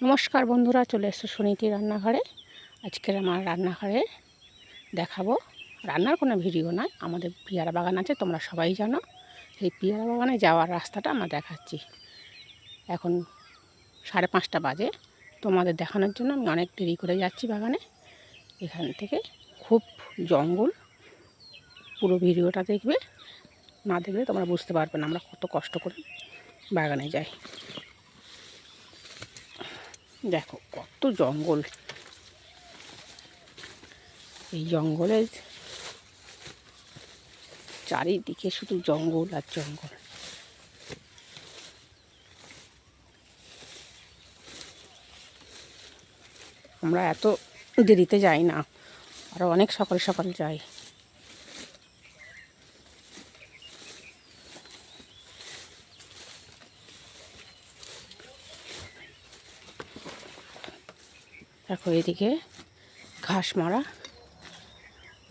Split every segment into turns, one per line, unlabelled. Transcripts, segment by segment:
নমস্কার বন্ধুরা, চলে এসেছো সুনীতি রান্নাঘরে। আজকের আমার রান্নাঘরে দেখাবো, রান্নার কোনো ভিডিও নয়, আমাদের পেয়ারা বাগান আছে, তোমরা সবাই জানো। সেই পেয়ারা বাগানে যাওয়ার রাস্তাটা আমরা দেখাচ্ছি। এখন 5:30 বাজে। তোমাদের দেখানোর জন্য আমি অনেক দেরি করে যাচ্ছি বাগানে। এখান থেকে খুব জঙ্গল, পুরো ভিডিওটা দেখবে, না দেখলে তোমরা বুঝতে পারবে না আমরা কত কষ্ট করে বাগানে যাই। দেখো কত জঙ্গল, এই জঙ্গলের চারিদিকে শুধু জঙ্গল আর জঙ্গল। আমরা এত দেরিতে যাই না, আরও অনেক সকাল সকাল যাই। দেখো এদিকে ঘাস মারা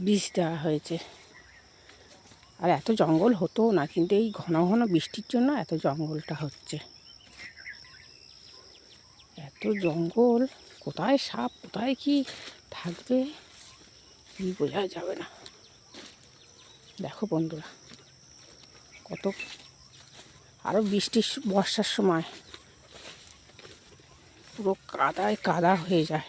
বীজ দেওয়া হয়েছে। আর এত জঙ্গল হতো না, কিন্তু এই ঘন ঘন বৃষ্টির জন্য এত জঙ্গলটা হচ্ছে। এত জঙ্গল, কোথায় সাপ কোথায় কি থাকবে কি বোঝা যাবে না। দেখো বন্ধুরা কত, আরও বর্ষার সময় পুরো কাদায় কাদা হয়ে যায়।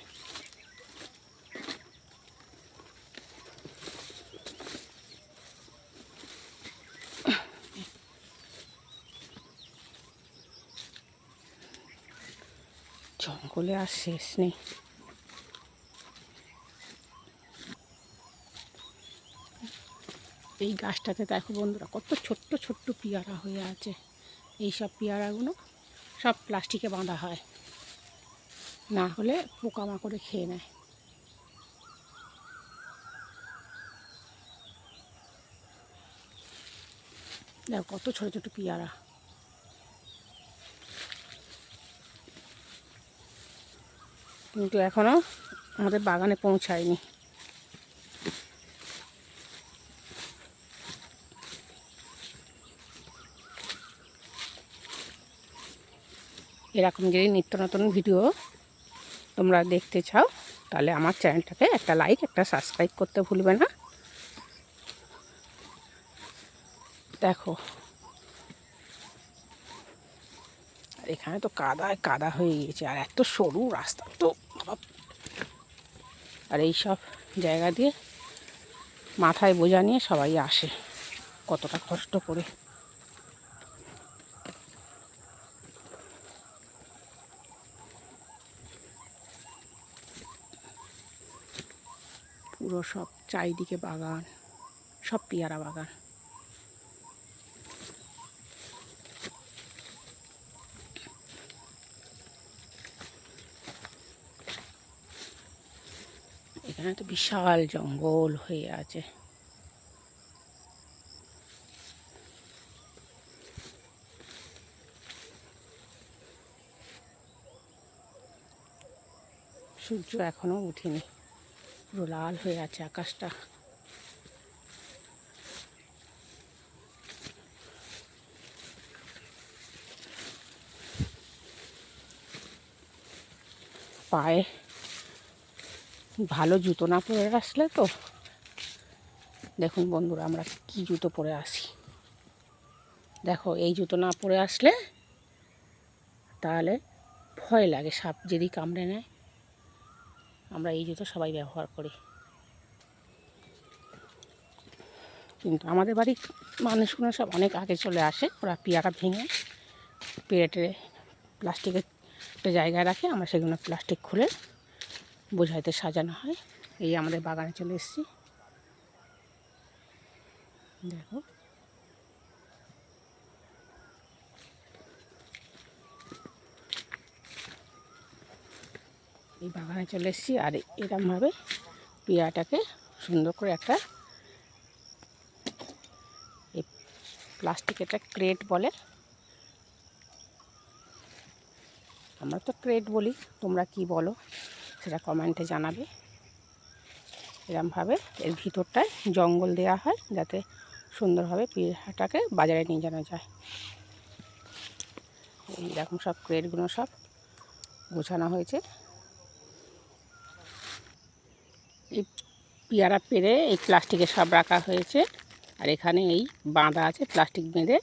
জঙ্গলে আর শেষ নেই। এই গাছটাতে দেখো বন্ধুরা কত ছোট্ট ছোট্ট পেয়ারা হয়ে আছে। এই সব পেয়ারাগুলো সব প্লাস্টিকে বাঁধা হয়, না হলে পোকামাকড়ে খেয়ে নেয়। দেখো কত ছোটো ছোটো পেয়ারা। কিন্তু এখনও আমাদের বাগানে পৌঁছায়নি। এরকম যদি নিত্য নতুন ভিডিও তোমরা দেখতে চাও, তাহলে আমার চ্যানেলটাকে একটা লাইক একটা সাবস্ক্রাইব করতে ভুলবে না। দেখো এখানে তো কাদায় কাদা হয়ে গিয়েছে, আর এত সরু রাস্তা তো। আর এই সব জায়গা দিয়ে মাথায় বোঝা নিয়ে সবাই আসে, কতটা কষ্ট করে। পুরো সব চারিদিকে বাগান, সব পেয়ারা বাগান। এখানে তো বিশাল জঙ্গল হয়ে আছে। সূর্য এখনো উঠেনি, পুরো লাল হয়ে আছে আকাশটা। পায়ে ভালো জুতো না পরে আসলে তো, দেখুন বন্ধুরা আমরা কি জুতো পরে আসি। দেখো এই জুতো না পরে আসলে তাহলে ভয় লাগে, সাপ যদি কামড়ে নেয়। আমরা এই জুতো সবাই ব্যবহার করি, কিন্তু আমাদের বাড়ির মানুষগুলো সব অনেক আগে চলে আসে। ওরা পেয়ারা ভেঙে পেড়ে প্লাস্টিকের একটা জায়গায় রাখে, আমরা সেগুলো প্লাস্টিক খুলে বোঝাইতে সাজানো হয়। এই আমাদের বাগানে চলে এসেছি। দেখো এই বাগানে চলে এসেছি, আর এরকমভাবে পেয়ারাটাকে সুন্দর করে একটা, এই প্লাস্টিকেরটা ক্রেট বলে, আমরা তো ক্রেট বলি, তোমরা কি বলো সেটা কমেন্টে জানাবে। এরকমভাবে এর ভিতরটায় জঙ্গল দেওয়া হয়, যাতে সুন্দরভাবে পেয়ারাটাকে বাজারে নিয়ে যাওয়া যায়। এইরকম সব ক্রেটগুলো সব গোছানো হয়েছে। এই পেয়ারা পেরে এই প্লাস্টিকে সব রাখা হয়েছে, আর এখানে এই বাঁধা আছে, প্লাস্টিক বেঁধে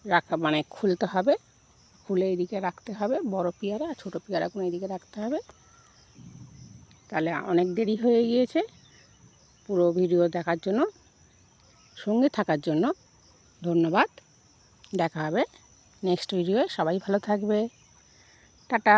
রাখা, মানে খুলতে হবে, খুলে এদিকে রাখতে হবে। বড় পেয়ারা আর ছোটো পেয়ারাগুলো এদিকে রাখতে হবে। তাহলে অনেক দেরি হয়ে গিয়েছে। পুরো ভিডিও দেখার জন্য, সঙ্গে থাকার জন্য ধন্যবাদ। দেখা হবে নেক্সট ভিডিওয়ে। সবাই ভালো থাকবে। টাটা।